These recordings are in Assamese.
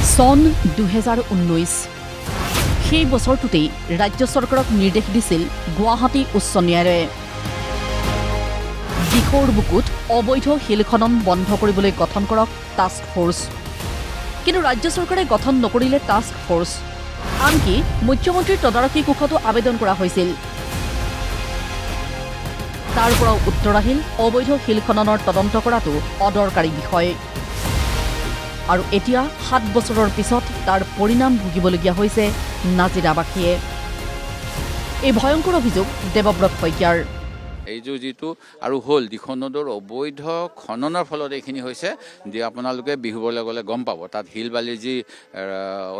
চন 2019 সেই বছৰটোতেই ৰাজ্য চৰকাৰক নিৰ্দেশ দিছিল গুৱাহাটী উচ্চ ন্যায়ালয়ে দিখৌৰ বুকুত অবৈধ শিল খনন বন্ধ কৰিবলৈ গঠন কৰক টাস্ক ফোৰ্স। কিন্তু ৰাজ্য চৰকাৰে গঠন নকৰিলে টাস্ক ফোৰ্স। আনকি মুখ্যমন্ত্ৰীৰ তদাৰকী কোষতো আবেদন কৰা হৈছিল। তাৰ পৰাও উত্তৰ আহিল অবৈধ শিল খননৰ তদন্ত কৰাটো অদৰকাৰী বিষয়। আৰু এতিয়া 7 বছৰৰ পিছত তাৰ পৰিণাম ভুগিবলগীয়া হৈছে নাজিৰাবাসীয়ে। এই ভয়ংকৰ অভিযোগ দেৱব্ৰত শইকীয়াৰ। এইযোৰ যিটো আৰু হ'ল দিখৌ নদৰ অবৈধ খননৰ ফলত এইখিনি হৈছে যে আপোনালোকে বিহুবলৈ গ'লে গম পাব তাত শিল বালিৰ যি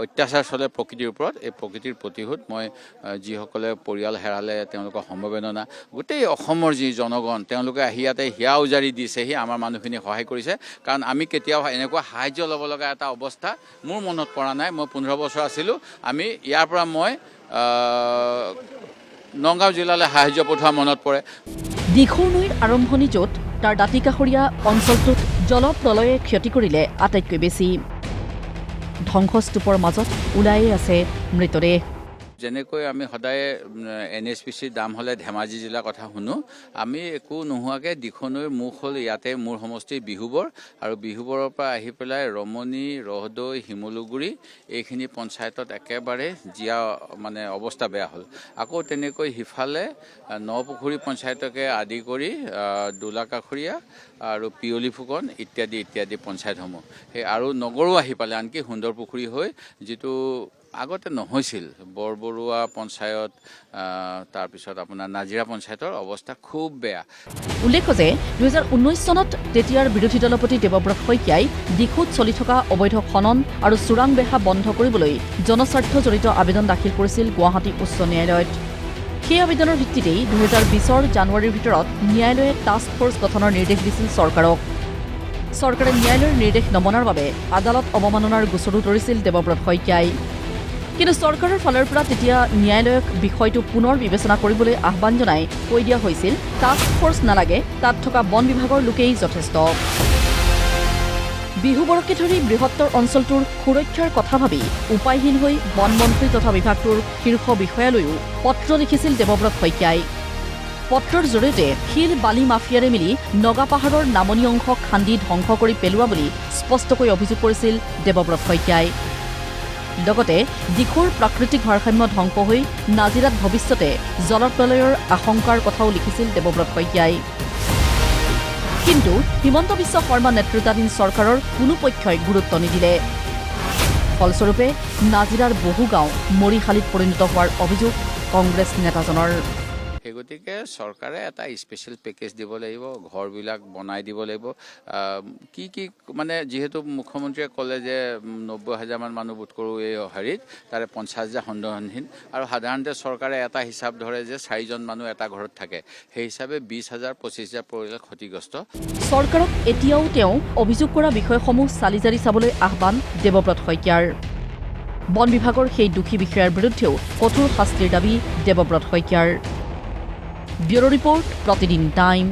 অত্যাচাৰ চলে প্ৰকৃতিৰ ওপৰত, এই প্ৰকৃতিৰ প্ৰতিশোধ মই যিসকলে পৰিয়াল হেৰালে তেওঁলোকৰ সমবেদনা, গোটেই অসমৰ যি জনগণ তেওঁলোকে আহি ইয়াতে হিয়া উজাৰি দিছেহি, আমাৰ মানুহখিনিক সহায় কৰিছে। কাৰণ আমি কেতিয়াও এনেকুৱা সাহায্য ল'ব লগা এটা অৱস্থা মোৰ মনত পৰা নাই। মই 15 বছৰ আছিলোঁ, আমি ইয়াৰ পৰা মই নগাঁও জিলালৈ সাহায্য পঠোৱা মনত পৰে। দিখৌ নৈৰ আৰম্ভণি য'ত তাৰ দাঁতিকাষৰীয়া অঞ্চলটোত জলপ্ৰলয়ে ক্ষতি কৰিলে আটাইতকৈ বেছি। ধ্বংসস্তূপৰ মাজত ওলাইয়ে আছে মৃতদেহ। যেনেকৈ আমি সদায় NHPCৰ দাম হ'লে ধেমাজি জিলাৰ কথা শুনো, আমি একো নোহোৱাকৈ দিখৌ নৈৰ মুখ হ'ল ইয়াতে মোৰ সমষ্টি বিহুবৰ, আৰু বিহুবৰৰ পৰা আহি পেলাই ৰমণী, ৰহদৈ, শিমলুগুৰি এইখিনি পঞ্চায়তত একেবাৰে জীয়া মানে অৱস্থা বেয়া হ'ল। আকৌ তেনেকৈ সিফালে নপুখুৰী পঞ্চায়তকে আদি কৰি দোলাকাষৰীয়া আৰু পিয়লি ফুকন ইত্যাদি ইত্যাদি পঞ্চায়তসমূহ, সেই আৰু নগৰো আহি পালে, আনকি সুন্দৰ পুখুৰী হৈ যিটো আগতে নহৈছিল বৰবৰুৱা পঞ্চায়ত, তাৰপিছত আপোনাৰ নাজিৰা পঞ্চায়তৰ অৱস্থা খুব বেয়া। উল্লেখ্য যে 2019 চনত তেতিয়াৰ বিৰোধী দলপতি দেৱব্ৰত শইকীয়াই দিখৌত চলি থকা অবৈধ খনন আৰু চোৰাং বেহা বন্ধ কৰিবলৈ জনস্বাৰ্থজড়িত আবেদন দাখিল কৰিছিল গুৱাহাটী উচ্চ ন্যায়ালয়ত। সেই আবেদনৰ ভিত্তিতেই 2020 জানুৱাৰীৰ ভিতৰত ন্যায়ালয়ে টাস্ক ফোৰ্স গঠনৰ নিৰ্দেশ দিছিল চৰকাৰক। চৰকাৰে ন্যায়ালয়ৰ নিৰ্দেশ নমনাৰ বাবে আদালত অৱমাননাৰ গোচৰো তৰিছিল দেৱব্ৰত শইকীয়াই। কিন্তু চৰকাৰৰ ফালৰ পৰা তেতিয়া ন্যায়ালয়ক বিষয়টো পুনৰ বিবেচনা কৰিবলৈ আহ্বান জনাই কৈ দিয়া হৈছিল টাস্ক ফোৰ্স নালাগে, তাত থকা বন বিভাগৰ লোকেই যথেষ্ট। বিহুবৰকে ধৰি বৃহত্তৰ অঞ্চলটোৰ সুৰক্ষাৰ কথা ভাবি উপায়হীন হৈ বন মন্ত্ৰী তথা বিভাগটোৰ শীৰ্ষ বিষয়ালৈও পত্ৰ লিখিছিল দেৱব্ৰত শইকীয়াই। পত্ৰৰ জৰিয়তে শিল বালি মাফিয়াৰে মিলি নগা পাহাৰৰ নামনি অংশ খান্দি ধ্বংস কৰি পেলোৱা বুলি স্পষ্টকৈ অভিযোগ কৰিছিল দেৱব্ৰত শইকীয়াই। লগতে দিখৌৰ প্ৰাকৃতিক ভাৰসাম্য ধ্বংস হৈ নাজিৰাত ভৱিষ্যতে জলপ্ৰলয়ৰ আশংকাৰ কথাও লিখিছিল দেৱব্ৰত শইকীয়াই। কিন্তু হিমন্ত বিশ্ব শৰ্মা নেতৃত্বাধীন চৰকাৰৰ কোনো পক্ষই গুৰুত্ব নিদিলে। ফলস্বৰূপে নাজিৰাৰ বহু গাঁও মৰিশালীত পৰিণত হোৱাৰ অভিযোগ কংগ্ৰেছ নেতাজনৰ। সেই গতিকে চৰকাৰে এটা স্পেচিয়েল পেকেজ দিব লাগিব, ঘৰবিলাক বনাই দিব লাগিব। কি মানে যিহেতু মুখ্যমন্ত্ৰীয়ে ক'লে যে 90,000 মান মানুহ বোধ কৰোঁ এই হেৰিত, তাৰে 50,000 সন্দেহহীন, আৰু সাধাৰণতে চৰকাৰে এটা হিচাপ ধৰে যে 4জন মানুহ এটা ঘৰত থাকে, সেই হিচাপে 20,000 25,000 পৰিয়াল ক্ষতিগ্ৰস্ত। চৰকাৰক এতিয়াও তেওঁ অভিযোগ কৰা বিষয়সমূহ চালি জাৰি চাবলৈ আহ্বান দেৱব্ৰত শইকীয়াৰ। বন বিভাগৰ সেই দোষী বিষয়াৰ বিৰুদ্ধেও কঠোৰ শাস্তিৰ দাবী দেৱব্ৰত শইকীয়াৰ। ব্যুৰো ৰিপৰ্ট, প্ৰতিদিন টাইম।